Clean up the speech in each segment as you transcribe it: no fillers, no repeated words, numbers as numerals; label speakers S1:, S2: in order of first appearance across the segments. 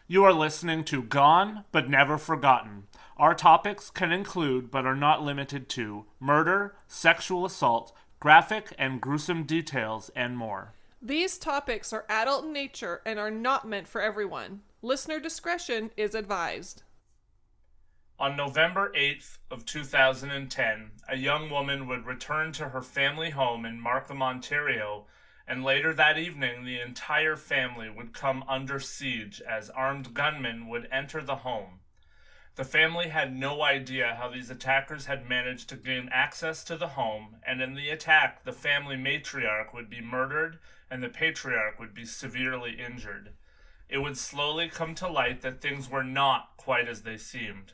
S1: You are listening to Gone But Never Forgotten. Our topics can include, but are not limited to, murder, sexual assault, graphic and gruesome details, and more.
S2: These topics are adult in nature and are not meant for everyone. Listener discretion is advised.
S1: On November 8th of 2010, a young woman would return to her family home in Markham, Ontario, and later that evening the entire family would come under siege as armed gunmen would enter the home. The family had no idea how these attackers had managed to gain access to the home, and in the attack the family matriarch would be murdered and the patriarch would be severely injured. It would slowly come to light that things were not quite as they seemed.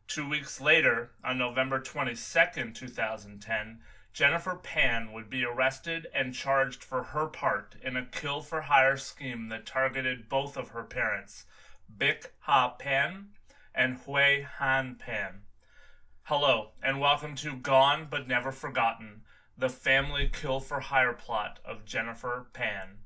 S1: 2 weeks later, on November 22nd, 2010, Jennifer Pan would be arrested and charged for her part in a kill-for-hire scheme that targeted both of her parents, Bick Pan and Huei Hann Pan. Hello, and welcome to Gone But Never Forgotten, the family kill-for-hire plot of Jennifer Pan.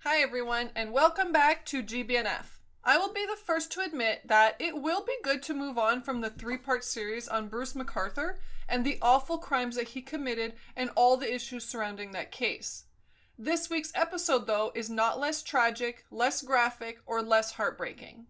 S2: Hi everyone, and welcome back to GBNF. I will be the first to admit that it will be good to move on from the three-part series on Bruce McArthur and the awful crimes that he committed and all the issues surrounding that case. This week's episode, though, is not less tragic, less graphic, or less heartbreaking.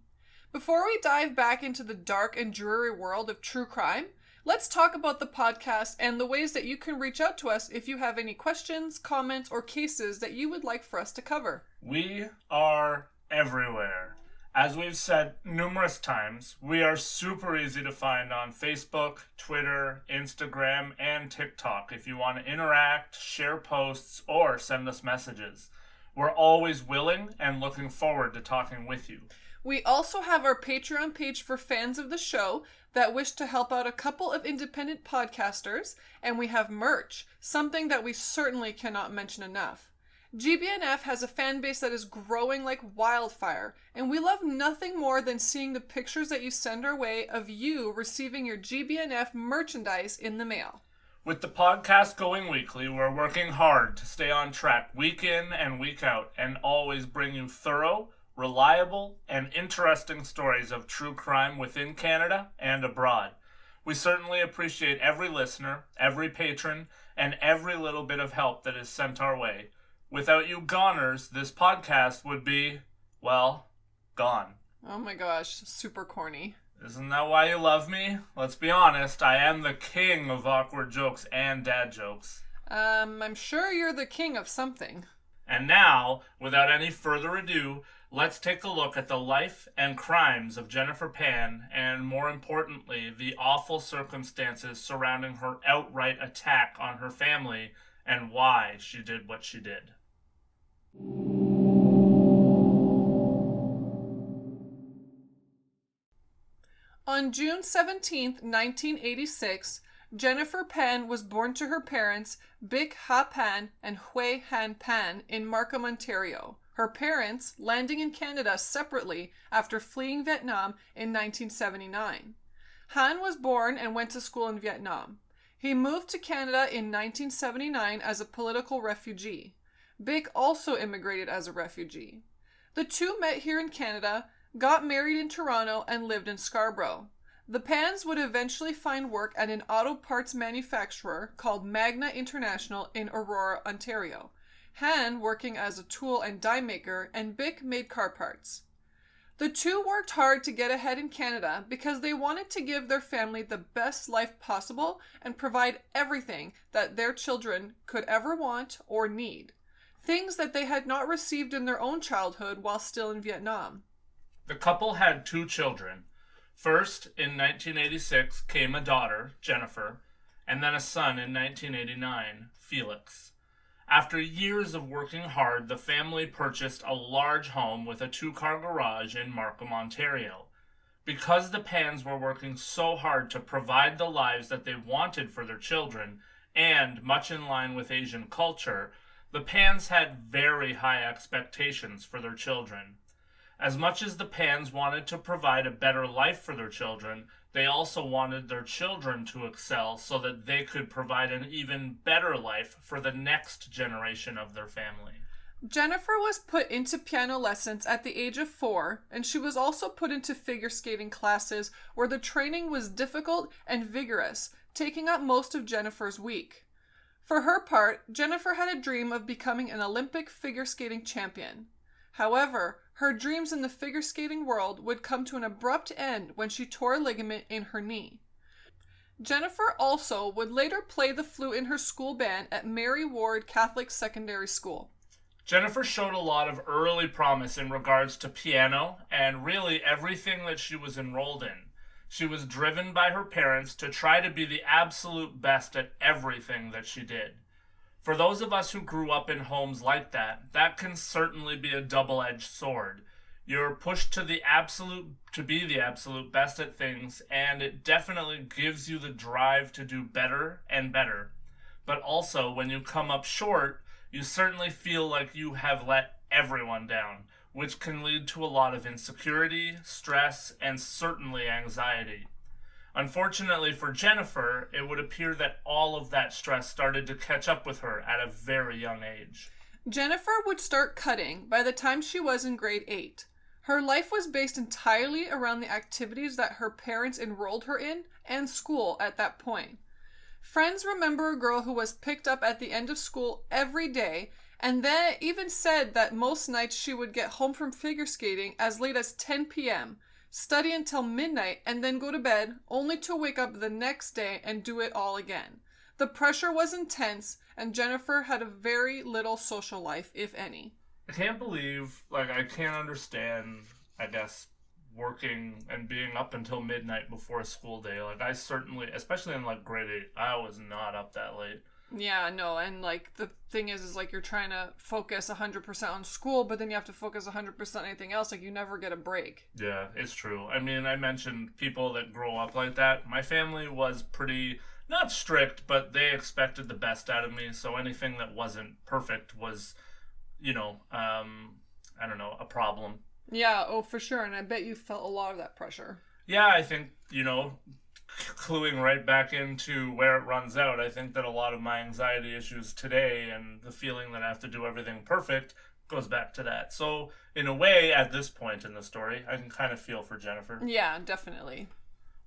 S2: Before we dive back into the dark and dreary world of true crime, let's talk about the podcast and the ways that you can reach out to us if you have any questions, comments, or cases that you would like for us to cover.
S1: We are everywhere. As we've said numerous times, we are super easy to find on Facebook, Twitter, Instagram, and TikTok if you want to interact, share posts, or send us messages. We're always willing and looking forward to talking with you.
S2: We also have our Patreon page for fans of the show that wish to help out a couple of independent podcasters, and we have merch, something that we certainly cannot mention enough. GBNF has a fan base that is growing like wildfire, and we love nothing more than seeing the pictures that you send our way of you receiving your GBNF merchandise in the mail.
S1: With the podcast going weekly, we're working hard to stay on track week in and week out and always bring you thorough, reliable, and interesting stories of true crime within Canada and abroad. We certainly appreciate every listener, every patron, and every little bit of help that is sent our way. Without you goners, this podcast would be, well, gone.
S2: Oh my gosh, super corny.
S1: Isn't that why you love me? Let's be honest, I am the king of awkward jokes and dad jokes.
S2: I'm sure you're the king of something.
S1: And now, without any further ado, let's take a look at the life and crimes of Jennifer Pan, and more importantly, the awful circumstances surrounding her outright attack on her family and why she did what she did.
S2: On June 17, 1986, Jennifer Pan was born to her parents, Bick Pan and Huei Hann Pan, in Markham, Ontario. Her parents landing in Canada separately after fleeing Vietnam in 1979. Hann was born and went to school in Vietnam. He moved to Canada in 1979 as a political refugee. Bick also immigrated as a refugee. The two met here in Canada, got married in Toronto, and lived in Scarborough. The Pans would eventually find work at an auto parts manufacturer called Magna International in Aurora, Ontario. Hann working as a tool and die maker, and Bick made car parts. The two worked hard to get ahead in Canada because they wanted to give their family the best life possible and provide everything that their children could ever want or need, things that they had not received in their own childhood while still in Vietnam.
S1: The couple had two children. First, in 1986, came a daughter, Jennifer, and then a son in 1989, Felix. After years of working hard, the family purchased a large home with a two-car garage in Markham, Ontario. Because the Pans were working so hard to provide the lives that they wanted for their children, and much in line with Asian culture, the Pans had very high expectations for their children. As much as the Pans wanted to provide a better life for their children, they also wanted their children to excel so that they could provide an even better life for the next generation of their family.
S2: Jennifer was put into piano lessons at the age of 4, and she was also put into figure skating classes where the training was difficult and vigorous, taking up most of Jennifer's week. For her part, Jennifer had a dream of becoming an Olympic figure skating champion. However, her dreams in the figure skating world would come to an abrupt end when she tore a ligament in her knee. Jennifer also would later play the flute in her school band at Mary Ward Catholic Secondary School.
S1: Jennifer showed a lot of early promise in regards to piano and really everything that she was enrolled in. She was driven by her parents to try to be the absolute best at everything that she did. For those of us who grew up in homes like that, that can certainly be a double-edged sword. You're pushed to be the absolute best at things, and it definitely gives you the drive to do better and better. But also, when you come up short, you certainly feel like you have let everyone down, which can lead to a lot of insecurity, stress, and certainly anxiety. Unfortunately for Jennifer, it would appear that all of that stress started to catch up with her at a very young age.
S2: Jennifer would start cutting by the time she was in grade 8. Her life was based entirely around the activities that her parents enrolled her in and school at that point. Friends remember a girl who was picked up at the end of school every day, and then even said that most nights she would get home from figure skating as late as 10 p.m., study until midnight, and then go to bed, only to wake up the next day and do it all again. The pressure was intense, and Jennifer had a very little social life, if any.
S1: I can't believe, I can't understand, I guess, working and being up until midnight before a school day. I certainly, especially in grade 8, I was not up that late.
S2: Yeah, no, and the thing is you're trying to focus 100% on school, but then you have to focus 100% on anything else. You never get a break.
S1: Yeah, it's true. I mean, I mentioned people that grow up like that. My family was pretty, not strict, but they expected the best out of me, so anything that wasn't perfect was, I don't know, a problem.
S2: Yeah, oh, for sure, and I bet you felt a lot of that pressure.
S1: Yeah, I think, cluing right back into where it runs out, I think that a lot of my anxiety issues today and the feeling that I have to do everything perfect goes back to that. So, in a way, at this point in the story, I can kind of feel for Jennifer.
S2: Yeah, definitely.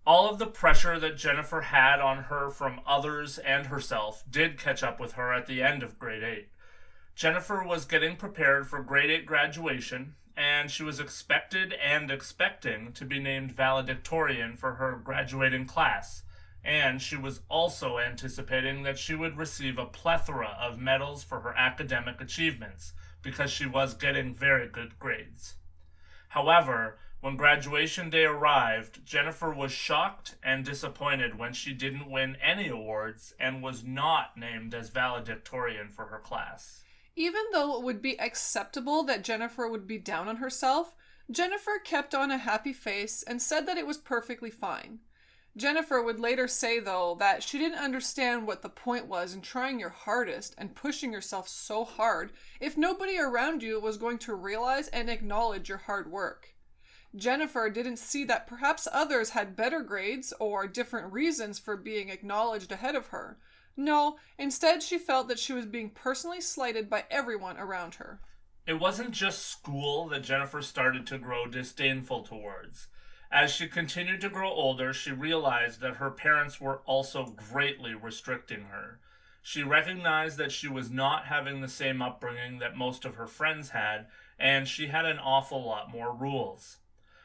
S1: All of the pressure that Jennifer had on her from others and herself did catch up with her at the end of grade 8. Jennifer was getting prepared for grade 8 graduation, and she was expected and expecting to be named valedictorian for her graduating class. And she was also anticipating that she would receive a plethora of medals for her academic achievements, because she was getting very good grades. However, when graduation day arrived, Jennifer was shocked and disappointed when she didn't win any awards and was not named as valedictorian for her class.
S2: Even though it would be acceptable that Jennifer would be down on herself, Jennifer kept on a happy face and said that it was perfectly fine. Jennifer would later say, though, that she didn't understand what the point was in trying your hardest and pushing yourself so hard if nobody around you was going to realize and acknowledge your hard work. Jennifer didn't see that perhaps others had better grades or different reasons for being acknowledged ahead of her. No, instead she felt that she was being personally slighted by everyone around her.
S1: It wasn't just school that Jennifer started to grow disdainful towards. As she continued to grow older, she realized that her parents were also greatly restricting her. She recognized that she was not having the same upbringing that most of her friends had, and she had an awful lot more rules.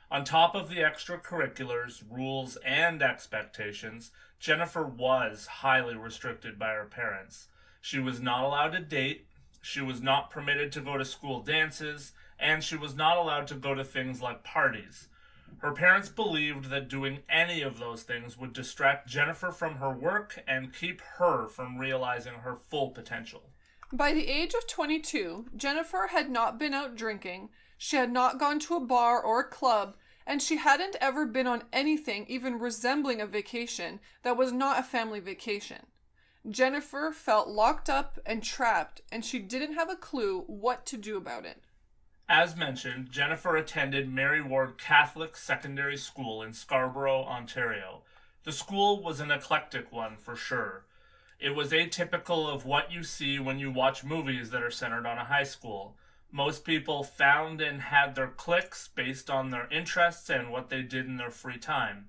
S1: On top of the extracurriculars, rules, and expectations, Jennifer was highly restricted by her parents. She was not allowed to date, she was not permitted to go to school dances, and she was not allowed to go to things like parties. Her parents believed that doing any of those things would distract Jennifer from her work and keep her from realizing her full potential.
S2: By the age of 22, Jennifer had not been out drinking, she had not gone to a bar or a club, and she hadn't ever been on anything even resembling a vacation that was not a family vacation. Jennifer felt locked up and trapped, and she didn't have a clue what to do about it.
S1: As mentioned, Jennifer attended Mary Ward Catholic Secondary School in Scarborough, Ontario. The school was an eclectic one for sure. It was atypical of what you see when you watch movies that are centered on a high school. Most people found and had their cliques based on their interests and what they did in their free time.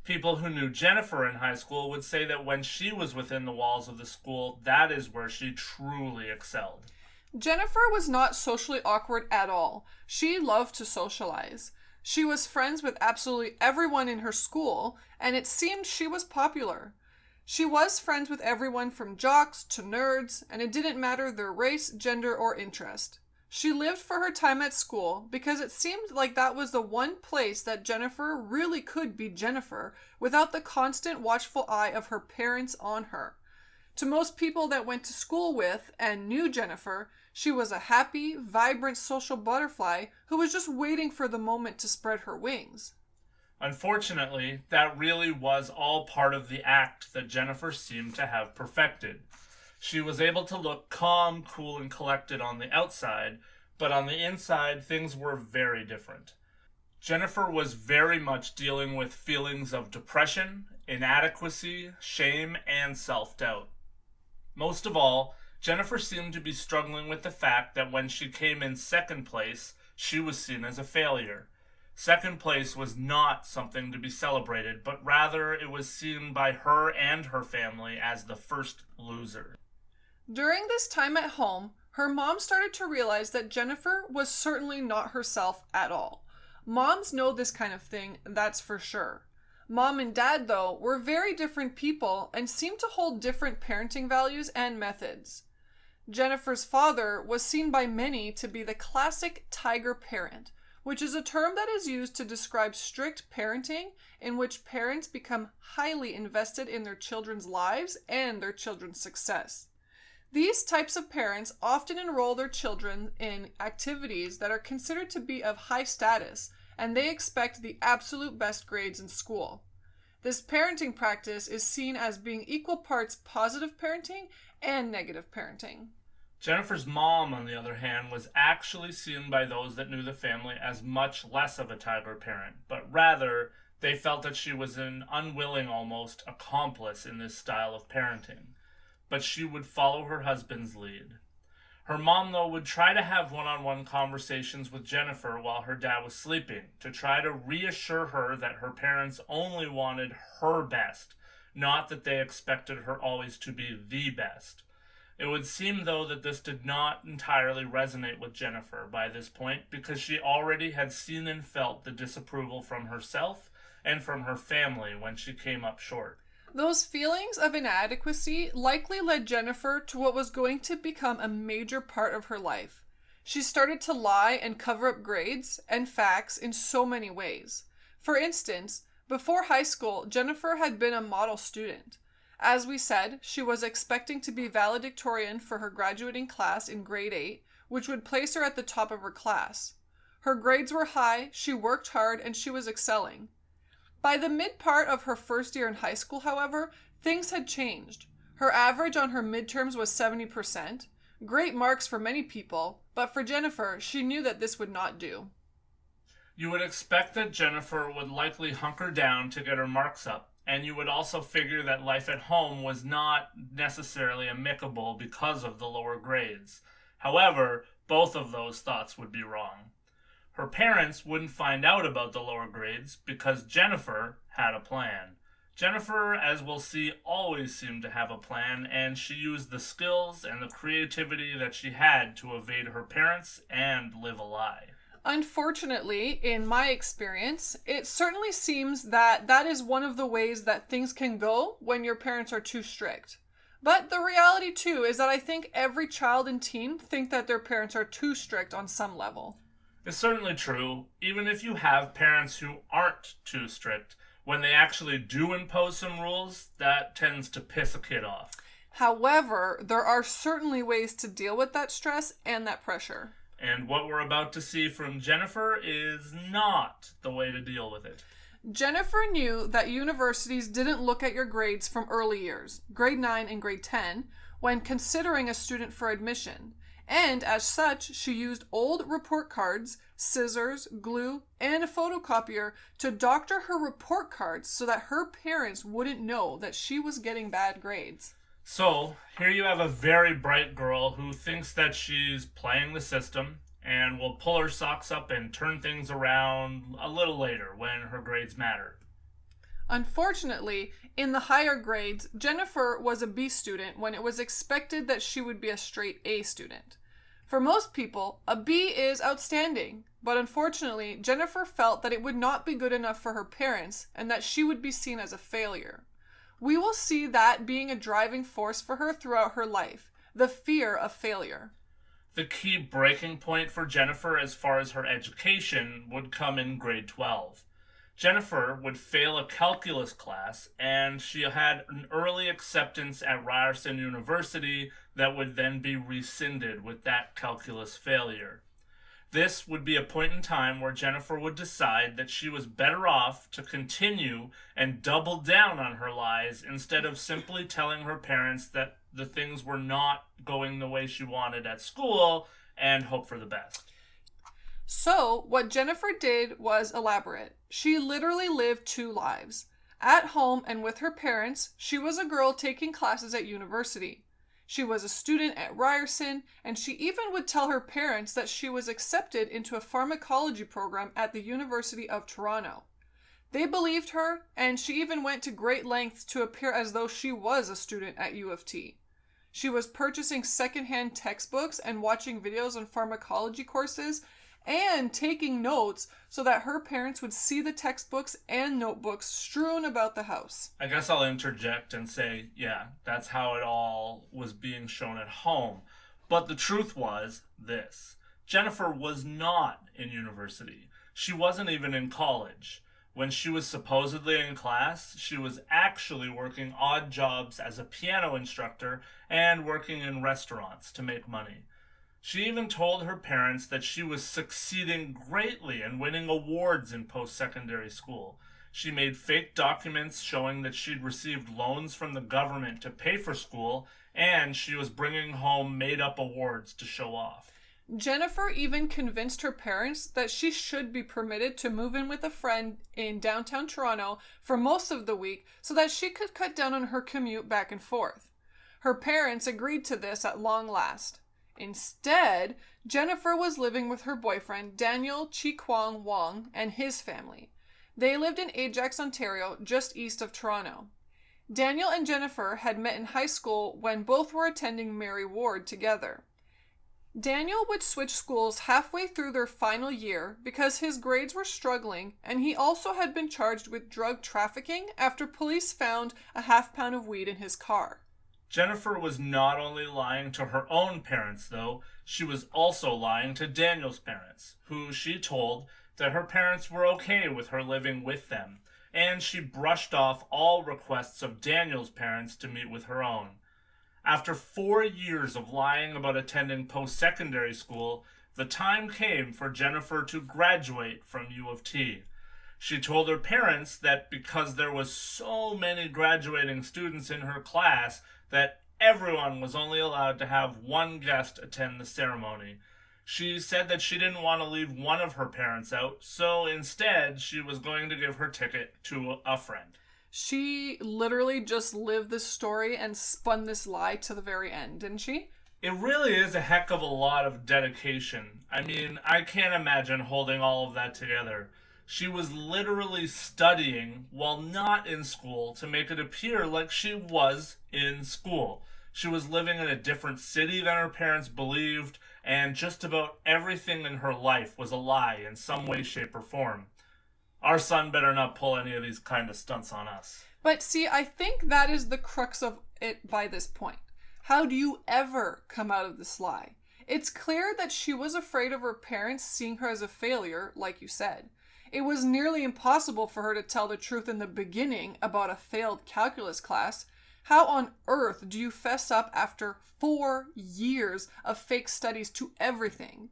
S1: People who knew Jennifer in high school would say that when she was within the walls of the school, that is where she truly excelled.
S2: Jennifer was not socially awkward at all. She loved to socialize. She was friends with absolutely everyone in her school, and it seemed she was popular. She was friends with everyone from jocks to nerds, and it didn't matter their race, gender, or interest. She lived for her time at school because it seemed like that was the one place that Jennifer really could be Jennifer without the constant watchful eye of her parents on her. To most people that went to school with and knew Jennifer, she was a happy, vibrant social butterfly who was just waiting for the moment to spread her wings.
S1: Unfortunately, that really was all part of the act that Jennifer seemed to have perfected. She was able to look calm, cool, and collected on the outside, but on the inside, things were very different. Jennifer was very much dealing with feelings of depression, inadequacy, shame, and self-doubt. Most of all, Jennifer seemed to be struggling with the fact that when she came in second place, she was seen as a failure. Second place was not something to be celebrated, but rather it was seen by her and her family as the first loser.
S2: During this time at home, her mom started to realize that Jennifer was certainly not herself at all. Moms know this kind of thing, that's for sure. Mom and dad, though, were very different people and seemed to hold different parenting values and methods. Jennifer's father was seen by many to be the classic tiger parent, which is a term that is used to describe strict parenting in which parents become highly invested in their children's lives and their children's success. These types of parents often enroll their children in activities that are considered to be of high status, and they expect the absolute best grades in school. This parenting practice is seen as being equal parts positive parenting and negative parenting.
S1: Jennifer's mom, on the other hand, was actually seen by those that knew the family as much less of a tiger parent, but rather they felt that she was an unwilling, almost, accomplice in this style of parenting. But she would follow her husband's lead. Her mom, though, would try to have one-on-one conversations with Jennifer while her dad was sleeping to try to reassure her that her parents only wanted her best, not that they expected her always to be the best. It would seem, though, that this did not entirely resonate with Jennifer by this point because she already had seen and felt the disapproval from herself and from her family when she came up short.
S2: Those feelings of inadequacy likely led Jennifer to what was going to become a major part of her life. She started to lie and cover up grades and facts in so many ways. For instance, before high school, Jennifer had been a model student. As we said, she was expecting to be valedictorian for her graduating class in grade 8, which would place her at the top of her class. Her grades were high, she worked hard, and she was excelling. By the mid-part of her first year in high school, however, things had changed. Her average on her midterms was 70%. Great marks for many people, but for Jennifer, she knew that this would not do.
S1: You would expect that Jennifer would likely hunker down to get her marks up, and you would also figure that life at home was not necessarily amicable because of the lower grades. However, both of those thoughts would be wrong. Her parents wouldn't find out about the lower grades because Jennifer had a plan. Jennifer, as we'll see, always seemed to have a plan, and she used the skills and the creativity that she had to evade her parents and live a lie.
S2: Unfortunately, in my experience, it certainly seems that that is one of the ways that things can go when your parents are too strict. But the reality, too, is that I think every child and teen think that their parents are too strict on some level.
S1: It's certainly true, even if you have parents who aren't too strict. When they actually do impose some rules, that tends to piss a kid off.
S2: However, there are certainly ways to deal with that stress and that pressure.
S1: And what we're about to see from Jennifer is not the way to deal with it.
S2: Jennifer knew that universities didn't look at your grades from early years, grade 9 and grade 10, when considering a student for admission. And as such, she used old report cards, scissors, glue, and a photocopier to doctor her report cards so that her parents wouldn't know that she was getting bad grades.
S1: So, here you have a very bright girl who thinks that she's playing the system and will pull her socks up and turn things around a little later when her grades matter.
S2: Unfortunately, in the higher grades, Jennifer was a B student when it was expected that she would be a straight A student. For most people, a B is outstanding, but unfortunately, Jennifer felt that it would not be good enough for her parents and that she would be seen as a failure. We will see that being a driving force for her throughout her life, the fear of failure.
S1: The key breaking point for Jennifer as far as her education would come in grade 12. Jennifer would fail a calculus class, and she had an early acceptance at Ryerson University that would then be rescinded with that calculus failure. This would be a point in time where Jennifer would decide that she was better off to continue and double down on her lies instead of simply telling her parents that the things were not going the way she wanted at school and hope for the best.
S2: So, what Jennifer did was elaborate. She literally lived two lives. At home and with her parents, she was a girl taking classes at university. She was a student at Ryerson, and she even would tell her parents that she was accepted into a pharmacology program at the University of Toronto. They believed her, and she even went to great lengths to appear as though she was a student at U of T. She was purchasing secondhand textbooks and watching videos on pharmacology courses and taking notes so that her parents would see the textbooks and notebooks strewn about the house.
S1: I guess I'll interject and say, yeah, that's how it all was being shown at home. But the truth was this. Jennifer was not in university. She wasn't even in college. When she was supposedly in class, she was actually working odd jobs as a piano instructor and working in restaurants to make money. She even told her parents that she was succeeding greatly and winning awards in post-secondary school. She made fake documents showing that she'd received loans from the government to pay for school, and she was bringing home made-up awards to show off.
S2: Jennifer even convinced her parents that she should be permitted to move in with a friend in downtown Toronto for most of the week so that she could cut down on her commute back and forth. Her parents agreed to this at long last. Instead, Jennifer was living with her boyfriend, Daniel Chi Kwang Wong, and his family. They lived in Ajax, Ontario, just east of Toronto. Daniel and Jennifer had met in high school when both were attending Mary Ward together. Daniel would switch schools halfway through their final year because his grades were struggling, and he also had been charged with drug trafficking after police found a half-pound of weed in his car.
S1: Jennifer was not only lying to her own parents, though, she was also lying to Daniel's parents, who she told that her parents were okay with her living with them, and she brushed off all requests of Daniel's parents to meet with her own. After 4 years of lying about attending post-secondary school, the time came for Jennifer to graduate from U of T. She told her parents that because there was so many graduating students in her class, that everyone was only allowed to have one guest attend the ceremony. She said that she didn't want to leave one of her parents out, so instead she was going to give her ticket to a friend.
S2: She literally just lived this story and spun this lie to the very end, didn't she?
S1: It really is a heck of a lot of dedication. I mean, I can't imagine holding all of that together. She was literally studying while not in school to make it appear like she was in school. She was living in a different city than her parents believed, and just about everything in her life was a lie in some way, shape, or form. Our son better not pull any of these kind of stunts on us.
S2: But see, I think that is the crux of it by this point. How do you ever come out of this lie? It's clear that she was afraid of her parents seeing her as a failure, like you said. It was nearly impossible for her to tell the truth in the beginning about a failed calculus class. How on earth do you fess up after 4 years of fake studies to everything?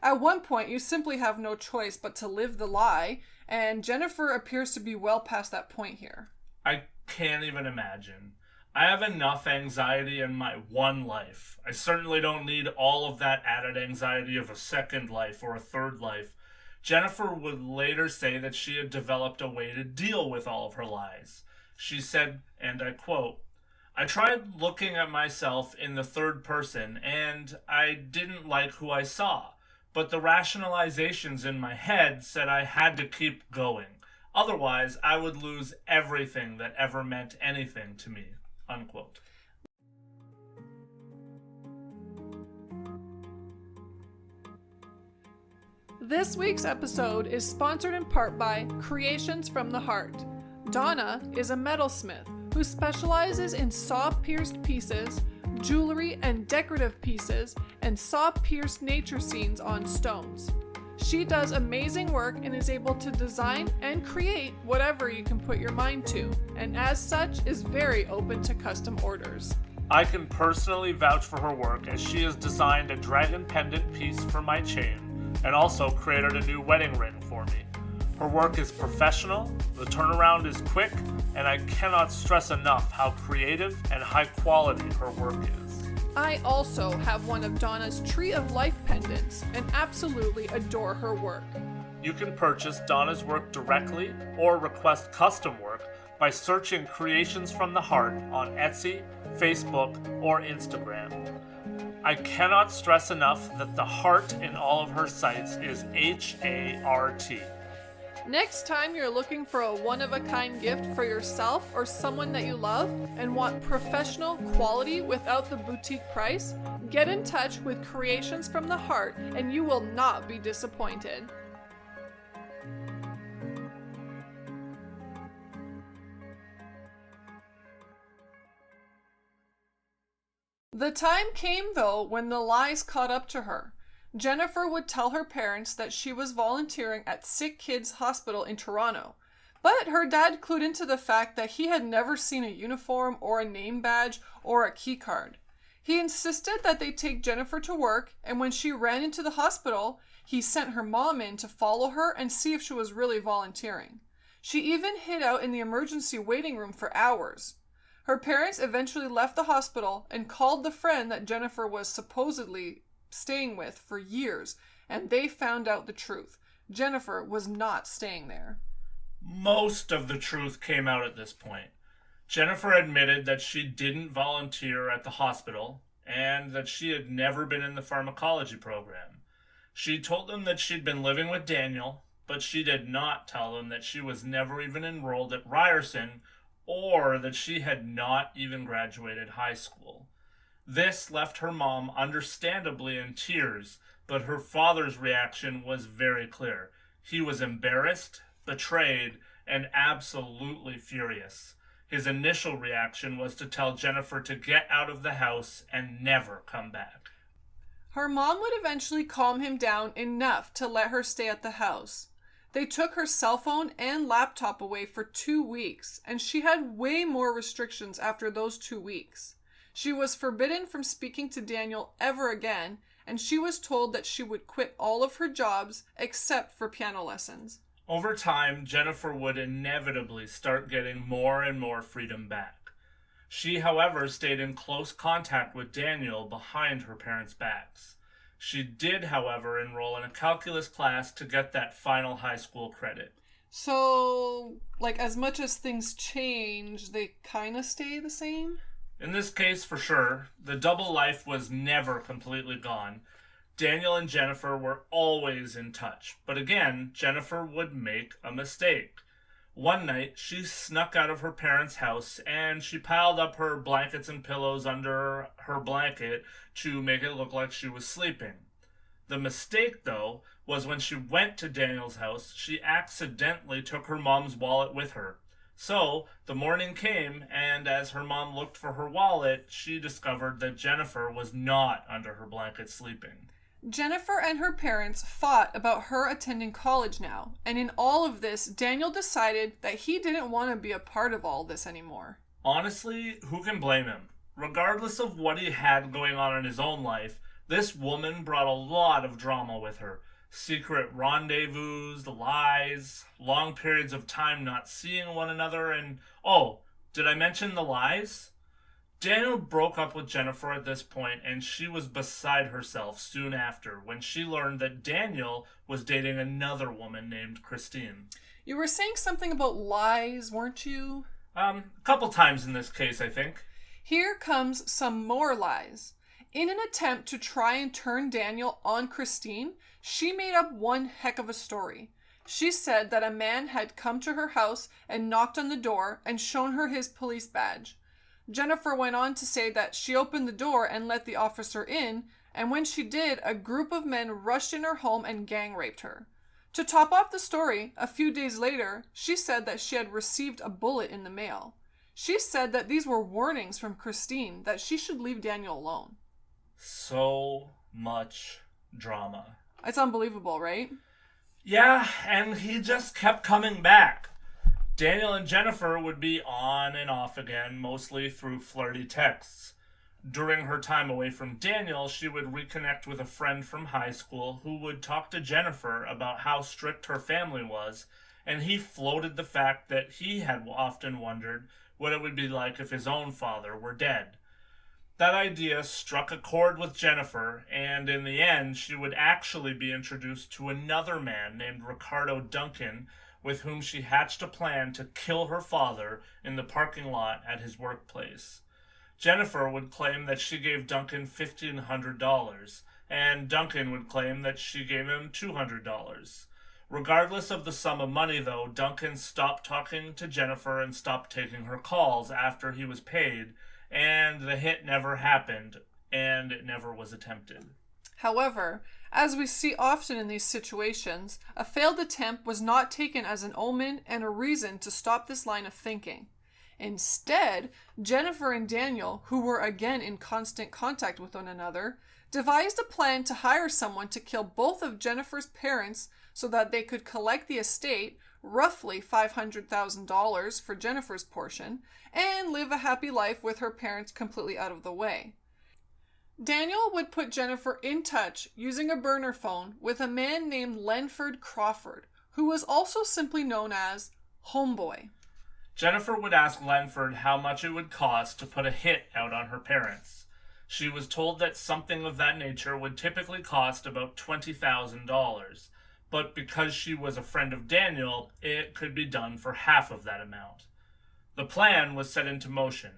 S2: At one point, you simply have no choice but to live the lie, and Jennifer appears to be well past that point here.
S1: I can't even imagine. I have enough anxiety in my one life. I certainly don't need all of that added anxiety of a second life or a third life. Jennifer would later say that she had developed a way to deal with all of her lies. She said, and I quote, "I tried looking at myself in the third person, and I didn't like who I saw. But the rationalizations in my head said I had to keep going. Otherwise, I would lose everything that ever meant anything to me." Unquote.
S2: This week's episode is sponsored in part by Creations from the Heart. Donna is a metalsmith who specializes in saw-pierced pieces, jewelry and decorative pieces, and saw-pierced nature scenes on stones. She does amazing work and is able to design and create whatever you can put your mind to, and as such is very open to custom orders.
S1: I can personally vouch for her work, as she has designed a dragon pendant piece for my chain and also created a new wedding ring for me. Her work is professional, the turnaround is quick, and I cannot stress enough how creative and high quality her work is.
S2: I also have one of Donna's Tree of Life pendants and absolutely adore her work.
S1: You can purchase Donna's work directly or request custom work by searching Creations from the Heart on Etsy, Facebook, or Instagram. I cannot stress enough that the heart in all of her sites is H-A-R-T.
S2: Next time you're looking for a one-of-a-kind gift for yourself or someone that you love and want professional quality without the boutique price, get in touch with Creations from the Heart and you will not be disappointed. The time came, though, when the lies caught up to her. Jennifer would tell her parents that she was volunteering at Sick Kids Hospital in Toronto, but her dad clued into the fact that he had never seen a uniform or a name badge or a key card. He insisted that they take Jennifer to work, and when she ran into the hospital, he sent her mom in to follow her and see if she was really volunteering. She even hid out in the emergency waiting room for hours. Her parents eventually left the hospital and called the friend that Jennifer was supposedly staying with for years, and they found out the truth. Jennifer was not staying there.
S1: Most of the truth came out at this point. Jennifer admitted that she didn't volunteer at the hospital and that she had never been in the pharmacology program. She told them that she'd been living with Daniel, but she did not tell them that she was never even enrolled at Ryerson or that she had not even graduated high school. This left her mom understandably in tears, but her father's reaction was very clear. He was embarrassed, betrayed, and absolutely furious. His initial reaction was to tell Jennifer to get out of the house and never come back.
S2: Her mom would eventually calm him down enough to let her stay at the house. They took her cell phone and laptop away for 2 weeks, and she had way more restrictions after those 2 weeks. She was forbidden from speaking to Daniel ever again, and she was told that she would quit all of her jobs except for piano lessons.
S1: Over time, Jennifer would inevitably start getting more and more freedom back. She, however, stayed in close contact with Daniel behind her parents' backs. She did, however, enroll in a calculus class to get that final high school credit.
S2: So, as much as things change, they kind of stay the same?
S1: In this case, for sure, the double life was never completely gone. Daniel and Jennifer were always in touch, but again, Jennifer would make a mistake. One night, she snuck out of her parents' house and she piled up her blankets and pillows under her blanket to make it look like she was sleeping. The mistake, though, was when she went to Daniel's house, she accidentally took her mom's wallet with her. So the morning came, and as her mom looked for her wallet, she discovered that Jennifer was not under her blanket sleeping.
S2: Jennifer and her parents fought about her attending college now, and in all of this, Daniel decided that he didn't want to be a part of all this anymore.
S1: Honestly, who can blame him? Regardless of what he had going on in his own life, this woman brought a lot of drama with her. Secret rendezvous, lies, long periods of time not seeing one another, and oh, did I mention the lies? Daniel broke up with Jennifer at this point, and she was beside herself soon after when she learned that Daniel was dating another woman named Christine.
S2: You were saying something about lies, weren't you?
S1: A couple times in this case, I think.
S2: Here comes some more lies. In an attempt to try and turn Daniel on Christine, she made up one heck of a story. She said that a man had come to her house and knocked on the door and shown her his police badge. Jennifer went on to say that she opened the door and let the officer in, and when she did, a group of men rushed in her home and gang raped her. To top off the story, a few days later, she said that she had received a bullet in the mail. She said that these were warnings from Christine that she should leave Daniel alone.
S1: So much drama.
S2: It's unbelievable, right?
S1: Yeah, and he just kept coming back. Daniel and Jennifer would be on and off again, mostly through flirty texts. During her time away from Daniel, she would reconnect with a friend from high school who would talk to Jennifer about how strict her family was, and he floated the fact that he had often wondered what it would be like if his own father were dead. That idea struck a chord with Jennifer, and in the end, she would actually be introduced to another man named Ricardo Duncan, with whom she hatched a plan to kill her father in the parking lot at his workplace. Jennifer would claim that she gave Duncan $1,500, and Duncan would claim that she gave him $200. Regardless of the sum of money, though, Duncan stopped talking to Jennifer and stopped taking her calls after he was paid, and the hit never happened, and it never was attempted.
S2: However, as we see often in these situations, a failed attempt was not taken as an omen and a reason to stop this line of thinking. Instead, Jennifer and Daniel, who were again in constant contact with one another, devised a plan to hire someone to kill both of Jennifer's parents so that they could collect the estate, roughly $500,000 for Jennifer's portion, and live a happy life with her parents completely out of the way. Daniel would put Jennifer in touch using a burner phone with a man named Lenford Crawford, who was also simply known as Homeboy.
S1: Jennifer would ask Lenford how much it would cost to put a hit out on her parents. She was told that something of that nature would typically cost about $20,000, but because she was a friend of Daniel, it could be done for half of that amount. The plan was set into motion.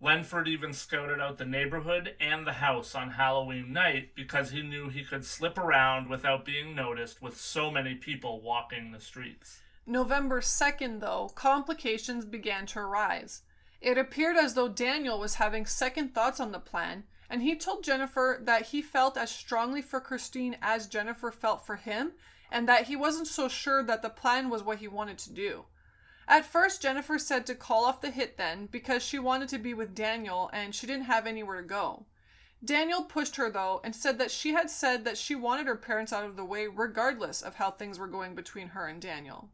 S1: Lenford even scouted out the neighborhood and the house on Halloween night because he knew he could slip around without being noticed with so many people walking the streets.
S2: November 2nd, though, complications began to arise. It appeared as though Daniel was having second thoughts on the plan, and he told Jennifer that he felt as strongly for Christine as Jennifer felt for him, and that he wasn't so sure that the plan was what he wanted to do. At first, Jennifer said to call off the hit then because she wanted to be with Daniel and she didn't have anywhere to go. Daniel pushed her though and said that she had said that she wanted her parents out of the way regardless of how things were going between her and Daniel.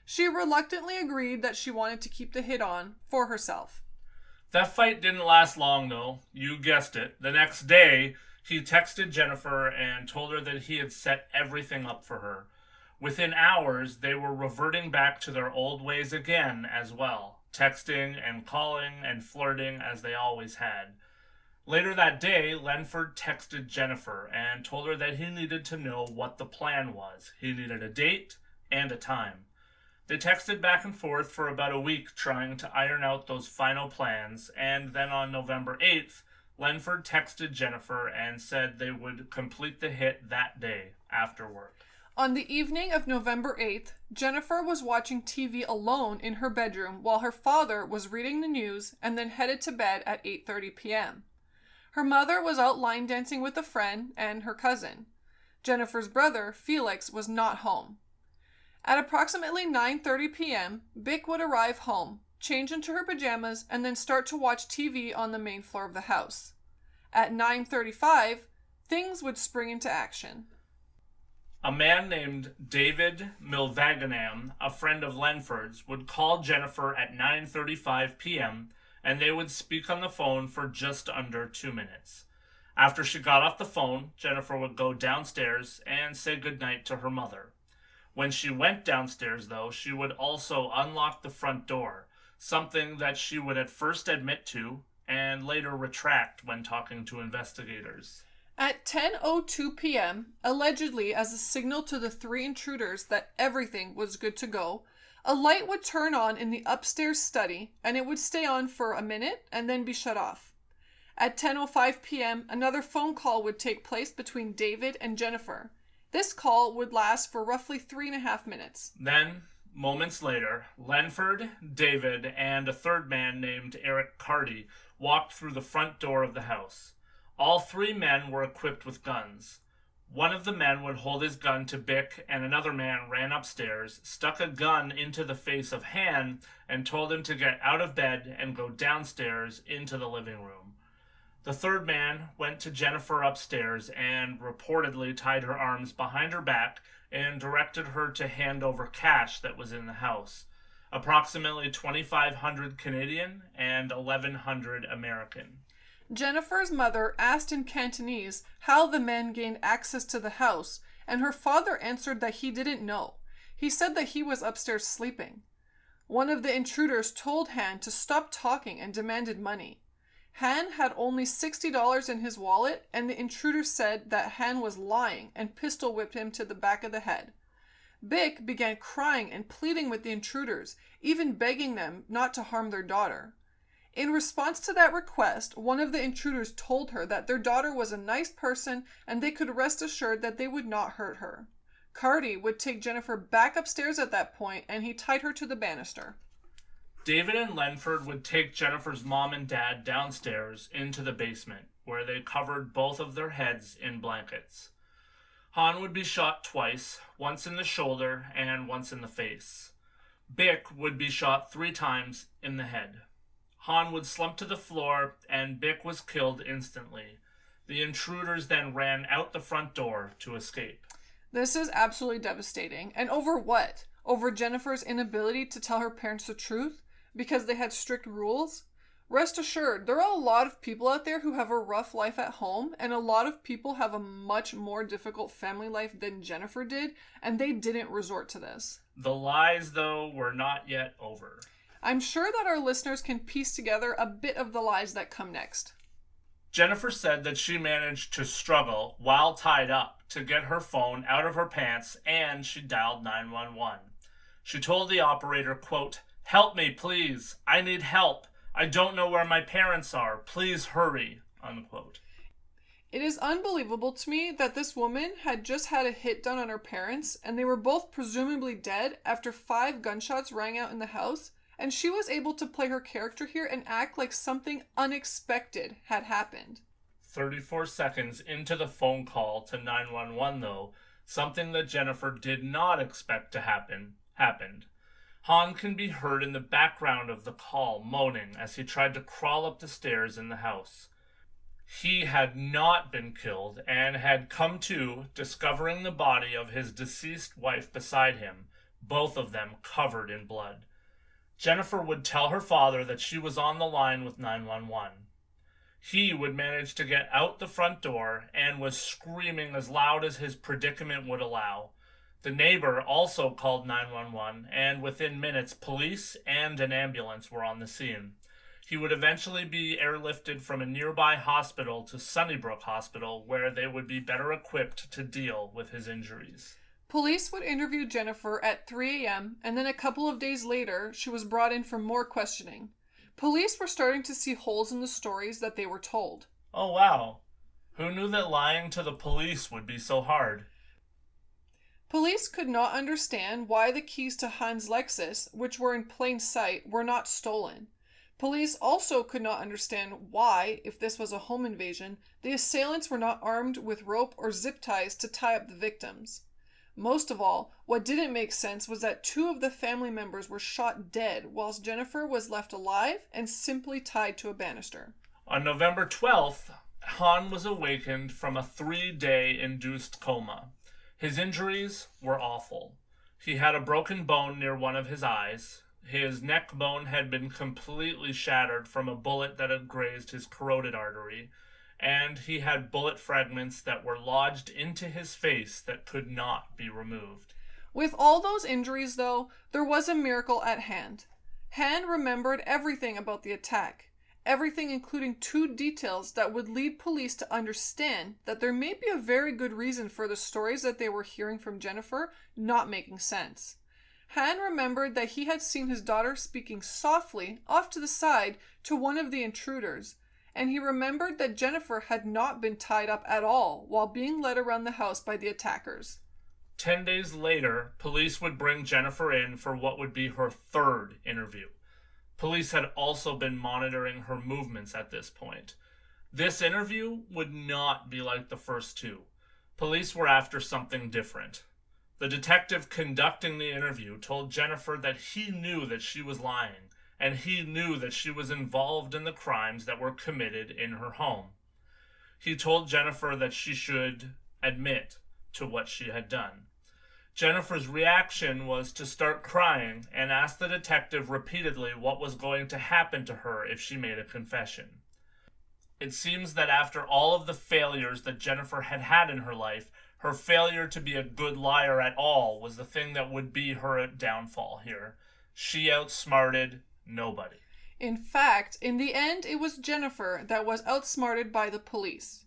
S2: She reluctantly agreed that she wanted to keep the hit on for herself.
S1: That fight didn't last long though. You guessed it. The next day, he texted Jennifer and told her that he had set everything up for her. Within hours, they were reverting back to their old ways again as well, texting and calling and flirting as they always had. Later that day, Lenford texted Jennifer and told her that he needed to know what the plan was. He needed a date and a time. They texted back and forth for about a week trying to iron out those final plans, and then on November 8th, Lenford texted Jennifer and said they would complete the hit that day after work.
S2: On the evening of November 8th, Jennifer was watching TV alone in her bedroom while her father was reading the news and then headed to bed at 8:30 p.m. Her mother was out line dancing with a friend and her cousin. Jennifer's brother, Felix, was not home. At approximately 9:30 p.m., Bick would arrive home, change into her pajamas, and then start to watch TV on the main floor of the house. At 9:35, things would spring into action.
S1: A man named David Milvaganam, a friend of Lenford's, would call Jennifer at 9:35 p.m. and they would speak on the phone for just under 2 minutes. After she got off the phone, Jennifer would go downstairs and say goodnight to her mother. When she went downstairs, though, she would also unlock the front door, something that she would at first admit to and later retract when talking to investigators.
S2: At 10:02 p.m., allegedly as a signal to the three intruders that everything was good to go, a light would turn on in the upstairs study and it would stay on for a minute and then be shut off. At 10:05 p.m., another phone call would take place between David and Jennifer. This call would last for roughly 3.5 minutes.
S1: Then, moments later, Lenford, David, and a third man named Eric Carty walked through the front door of the house. All three men were equipped with guns. One of the men would hold his gun to Bick, and another man ran upstairs, stuck a gun into the face of Hann, and told him to get out of bed and go downstairs into the living room. The third man went to Jennifer upstairs and reportedly tied her arms behind her back and directed her to hand over cash that was in the house, approximately 2,500 Canadian and 1,100 American.
S2: Jennifer's mother asked in Cantonese how the men gained access to the house, and her father answered that he didn't know. He said that he was upstairs sleeping. One of the intruders told Hann to stop talking and demanded money. Hann had only $60 in his wallet, and the intruder said that Hann was lying and pistol whipped him to the back of the head. Bick began crying and pleading with the intruders, even begging them not to harm their daughter. In response to that request, one of the intruders told her that their daughter was a nice person and they could rest assured that they would not hurt her. Carty would take Jennifer back upstairs at that point and he tied her to the banister.
S1: David and Lenford would take Jennifer's mom and dad downstairs into the basement, where they covered both of their heads in blankets. Hann would be shot twice, once in the shoulder and once in the face. Bick would be shot 3 times in the head. Hann would slump to the floor, and Bick was killed instantly. The intruders then ran out the front door to escape.
S2: This is absolutely devastating. And over what? Over Jennifer's inability to tell her parents the truth? Because they had strict rules? Rest assured, there are a lot of people out there who have a rough life at home, and a lot of people have a much more difficult family life than Jennifer did, and they didn't resort to this.
S1: The lies, though, were not yet over.
S2: I'm sure that our listeners can piece together a bit of the lies that come next.
S1: Jennifer said that she managed to struggle, while tied up, to get her phone out of her pants, and she dialed 911. She told the operator, quote, "Help me, please. I need help. I don't know where my parents are. Please hurry," unquote.
S2: It is unbelievable to me that this woman had just had a hit done on her parents, and they were both presumably dead after 5 gunshots rang out in the house, and she was able to play her character here and act like something unexpected had happened.
S1: 34 seconds into the phone call to 911, though, something that Jennifer did not expect to happen happened. Hann can be heard in the background of the call moaning as he tried to crawl up the stairs in the house. He had not been killed and had come to, discovering the body of his deceased wife beside him, both of them covered in blood. Jennifer would tell her father that she was on the line with 911. He would manage to get out the front door and was screaming as loud as his predicament would allow. The neighbor also called 911, and within minutes, police and an ambulance were on the scene. He would eventually be airlifted from a nearby hospital to Sunnybrook Hospital, where they would be better equipped to deal with his injuries.
S2: Police would interview Jennifer at 3 a.m., and then a couple of days later, she was brought in for more questioning. Police were starting to see holes in the stories that they were told.
S1: Oh, wow. Who knew that lying to the police would be so hard?
S2: Police could not understand why the keys to Hann's Lexus, which were in plain sight, were not stolen. Police also could not understand why, if this was a home invasion, the assailants were not armed with rope or zip ties to tie up the victims. Most of all, what didn't make sense was that two of the family members were shot dead, whilst Jennifer was left alive and simply tied to a banister.
S1: On November 12th, Hann was awakened from a 3-day induced coma. His injuries were awful. He had a broken bone near one of his eyes. His neck bone had been completely shattered from a bullet that had grazed his carotid artery, and he had bullet fragments that were lodged into his face that could not be removed.
S2: With all those injuries, though, there was a miracle at hand. Hann remembered everything about the attack. Everything including two details that would lead police to understand that there may be a very good reason for the stories that they were hearing from Jennifer not making sense. Hann remembered that he had seen his daughter speaking softly off to the side to one of the intruders, and he remembered that Jennifer had not been tied up at all while being led around the house by the attackers.
S1: 10 days later, police would bring Jennifer in for what would be her third interview. Police had also been monitoring her movements at this point. This interview would not be like the first two. Police were after something different. The detective conducting the interview told Jennifer that he knew that she was lying, and he knew that she was involved in the crimes that were committed in her home. He told Jennifer that she should admit to what she had done. Jennifer's reaction was to start crying and ask the detective repeatedly what was going to happen to her if she made a confession. It seems that after all of the failures that Jennifer had had in her life, her failure to be a good liar at all was the thing that would be her downfall here. She outsmarted nobody.
S2: In fact, in the end, it was Jennifer that was outsmarted by the police.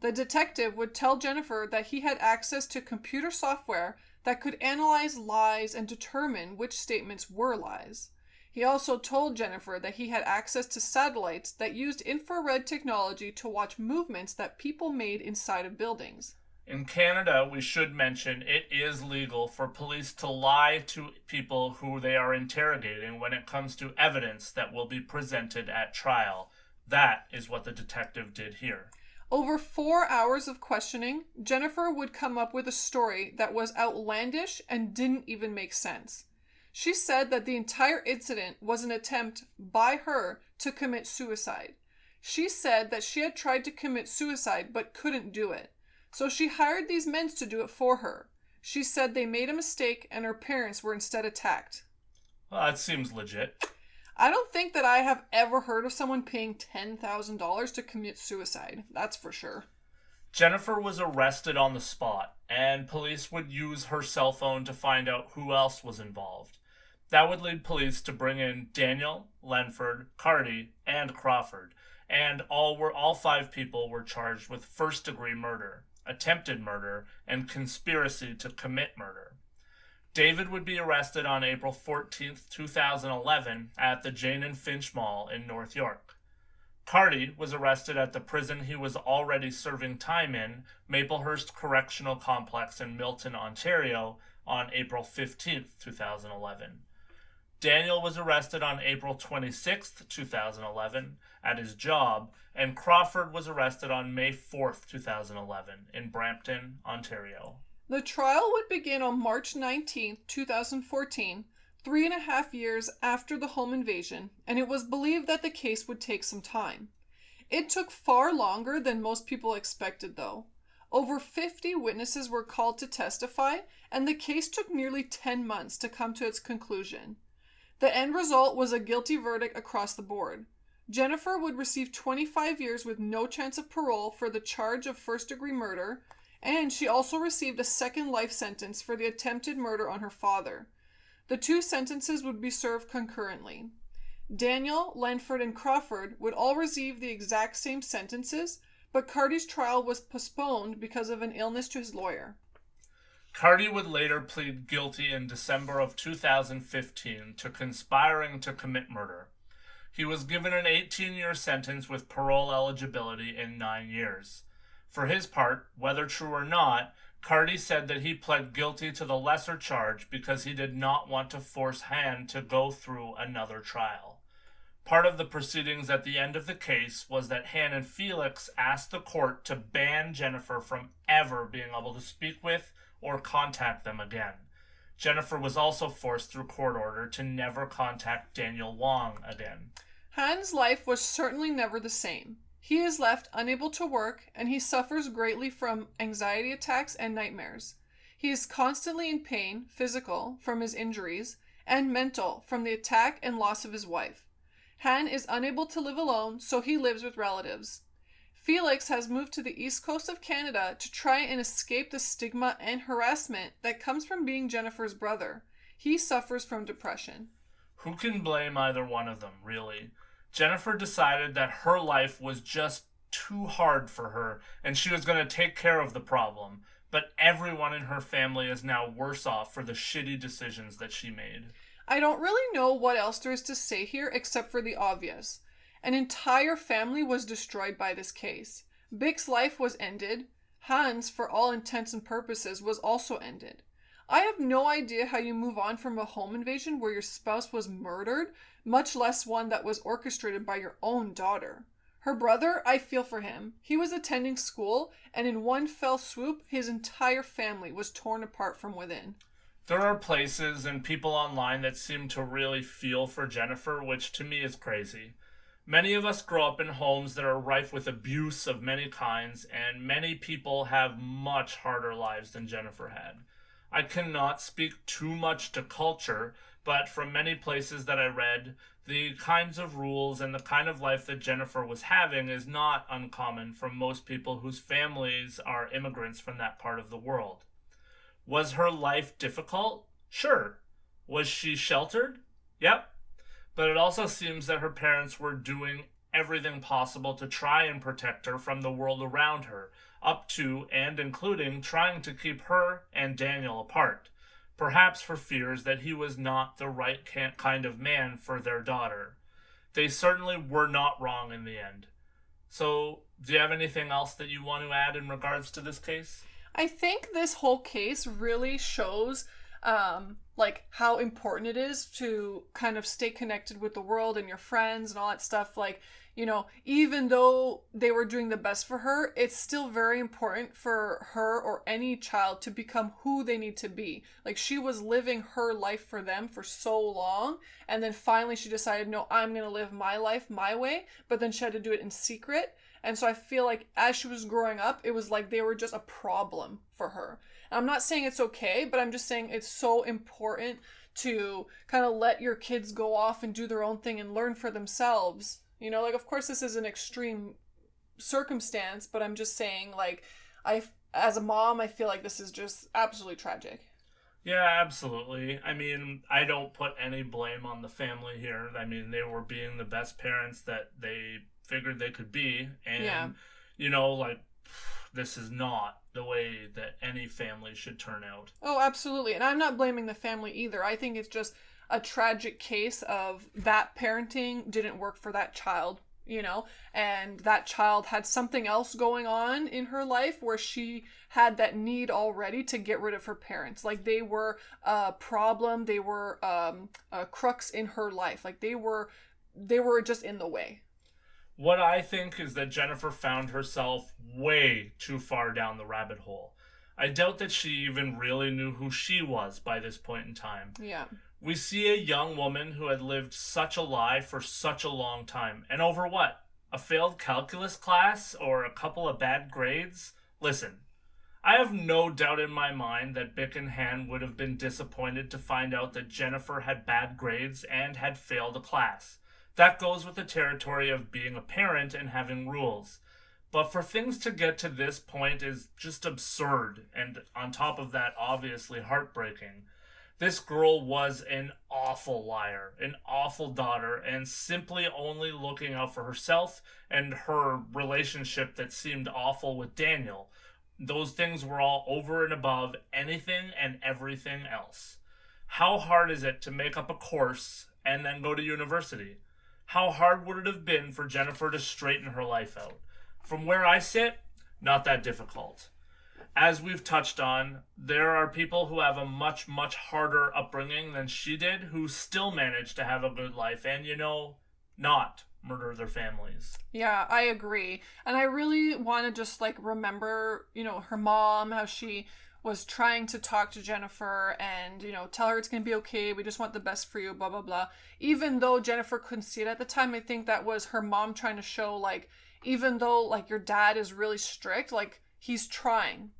S2: The detective would tell Jennifer that he had access to computer software that could analyze lies and determine which statements were lies. He also told Jennifer that he had access to satellites that used infrared technology to watch movements that people made inside of buildings.
S1: In Canada, we should mention, it is legal for police to lie to people who they are interrogating when it comes to evidence that will be presented at trial. That is what the detective did here.
S2: Over 4 hours of questioning, Jennifer would come up with a story that was outlandish and didn't even make sense. She said that the entire incident was an attempt by her to commit suicide. She said that she had tried to commit suicide but couldn't do it. So she hired these men to do it for her. She said they made a mistake and her parents were instead attacked.
S1: Well, that seems legit.
S2: I don't think that I have ever heard of someone paying $10,000 to commit suicide. That's for sure.
S1: Jennifer was arrested on the spot, and police would use her cell phone to find out who else was involved. That would lead police to bring in Daniel, Lenford, Carty, and Crawford, and all 5 people were charged with first-degree murder, attempted murder, and conspiracy to commit murder. David would be arrested on April 14th, 2011 at the Jane and Finch Mall in North York. Carty was arrested at the prison he was already serving time in, Maplehurst Correctional Complex in Milton, Ontario, on April 15th, 2011. Daniel was arrested on April 26th, 2011 at his job, and Crawford was arrested on May 4th, 2011 in Brampton, Ontario.
S2: The trial would begin on March 19, 2014, 3.5 years after the home invasion, and it was believed that the case would take some time. It took far longer than most people expected, though. Over 50 witnesses were called to testify, and the case took nearly 10 months to come to its conclusion. The end result was a guilty verdict across the board. Jennifer would receive 25 years with no chance of parole for the charge of first-degree murder, and she also received a second life sentence for the attempted murder on her father. The 2 sentences would be served concurrently. Daniel, Lenford, and Crawford would all receive the exact same sentences, but Carty's trial was postponed because of an illness to his lawyer.
S1: Carty would later plead guilty in December of 2015 to conspiring to commit murder. He was given an 18-year sentence with parole eligibility in 9 years. For his part, whether true or not, Carty said that he pled guilty to the lesser charge because he did not want to force Hann to go through another trial. Part of the proceedings at the end of the case was that Hann and Felix asked the court to ban Jennifer from ever being able to speak with or contact them again. Jennifer was also forced through court order to never contact Daniel Wong again.
S2: Hann's life was certainly never the same. He is left unable to work, and he suffers greatly from anxiety attacks and nightmares. He is constantly in pain, physical, from his injuries, and mental, from the attack and loss of his wife. Hann is unable to live alone, so he lives with relatives. Felix has moved to the east coast of Canada to try and escape the stigma and harassment that comes from being Jennifer's brother. He suffers from depression.
S1: Who can blame either one of them, really? Jennifer decided that her life was just too hard for her, and she was going to take care of the problem. But everyone in her family is now worse off for the shitty decisions that she made.
S2: I don't really know what else there is to say here except for the obvious. An entire family was destroyed by this case. Bick's life was ended. Hann's, for all intents and purposes, was also ended. I have no idea how you move on from a home invasion where your spouse was murdered, much less one that was orchestrated by your own daughter. Her brother, I feel for him. He was attending school, and in one fell swoop, his entire family was torn apart from within.
S1: There are places and people online that seem to really feel for Jennifer, which to me is crazy. Many of us grow up in homes that are rife with abuse of many kinds, and many people have much harder lives than Jennifer had. I cannot speak too much to culture, but from many places that I read, the kinds of rules and the kind of life that Jennifer was having is not uncommon from most people whose families are immigrants from that part of the world. Was her life difficult? Sure. Was she sheltered? Yep. But it also seems that her parents were doing everything possible to try and protect her from the world around her, up to and including trying to keep her and Daniel apart, perhaps for fears that he was not the right kind of man for their daughter. They certainly were not wrong in the end. So, do you have anything else that you want to add in regards to this case?
S2: I think this whole case really shows how important it is to kind of stay connected with the world and your friends and all that stuff. Even though they were doing the best for her, it's still very important for her or any child to become who they need to be. Like, she was living her life for them for so long, and then finally she decided, no, I'm going to live my life my way, but then she had to do it in secret. And so I feel like as she was growing up, it was like they were just a problem for her. And I'm not saying it's okay, but I'm just saying it's so important to kind of let your kids go off and do their own thing and learn for themselves. Of course this is an extreme circumstance, but I'm just saying, as a mom, I feel like this is just absolutely tragic.
S1: Yeah, absolutely. I mean, I don't put any blame on the family here. I mean, they were being the best parents that they figured they could be. And, this is not the way that any family should turn out.
S2: Oh, absolutely. And I'm not blaming the family either. I think it's just a tragic case of that parenting didn't work for that child, and that child had something else going on in her life where she had that need already to get rid of her parents. Like, they were a problem, they were a crux in her life. Like, they were just in the way.
S1: What I think is that Jennifer found herself way too far down the rabbit hole. I doubt that she even really knew who she was by this point in time.
S2: Yeah.
S1: We see a young woman who had lived such a lie for such a long time. And over what? A failed calculus class or a couple of bad grades? Listen, I have no doubt in my mind that Bick and Hann would have been disappointed to find out that Jennifer had bad grades and had failed a class. That goes with the territory of being a parent and having rules. But for things to get to this point is just absurd, and on top of that, obviously heartbreaking. This girl was an awful liar, an awful daughter, and simply only looking out for herself and her relationship that seemed awful with Daniel. Those things were all over and above anything and everything else. How hard is it to make up a course and then go to university? How hard would it have been for Jennifer to straighten her life out? From where I sit, not that difficult. As we've touched on, there are people who have a much, much harder upbringing than she did who still manage to have a good life and, not murder their families.
S2: Yeah, I agree. And I really want to just remember, her mom, how she was trying to talk to Jennifer and, tell her it's going to be okay. We just want the best for you, blah, blah, blah. Even though Jennifer couldn't see it at the time, I think that was her mom trying to show, like, even though, like, your dad is really strict, like, he's trying,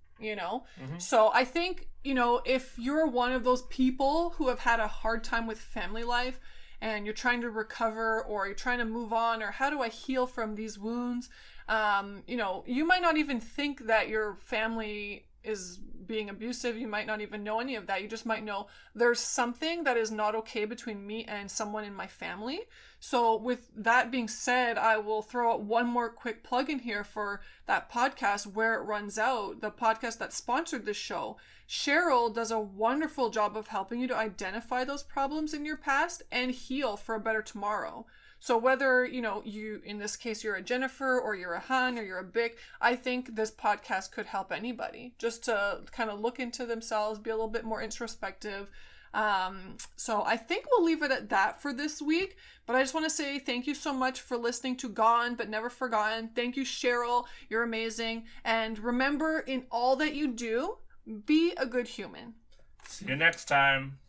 S2: So I think, if you're one of those people who have had a hard time with family life and you're trying to recover or you're trying to move on, or how do I heal from these wounds? You might not even think that your family is being abusive. You might not even know any of that. You just might know there's something that is not okay between me and someone in my family. So with that being said, I will throw out one more quick plug in here for that podcast, Where It Runs Out, the podcast that sponsored this show. Cheryl does a wonderful job of helping you to identify those problems in your past and heal for a better tomorrow. So whether, you, in this case, you're a Jennifer or you're a Hann or you're a Bick, I think this podcast could help anybody just to kind of look into themselves, be a little bit more introspective. So I think we'll leave it at that for this week. But I just want to say thank you so much for listening to Gone But Never Forgotten. Thank you, Cheryl. You're amazing. And remember, in all that you do, be a good human.
S1: See you next time.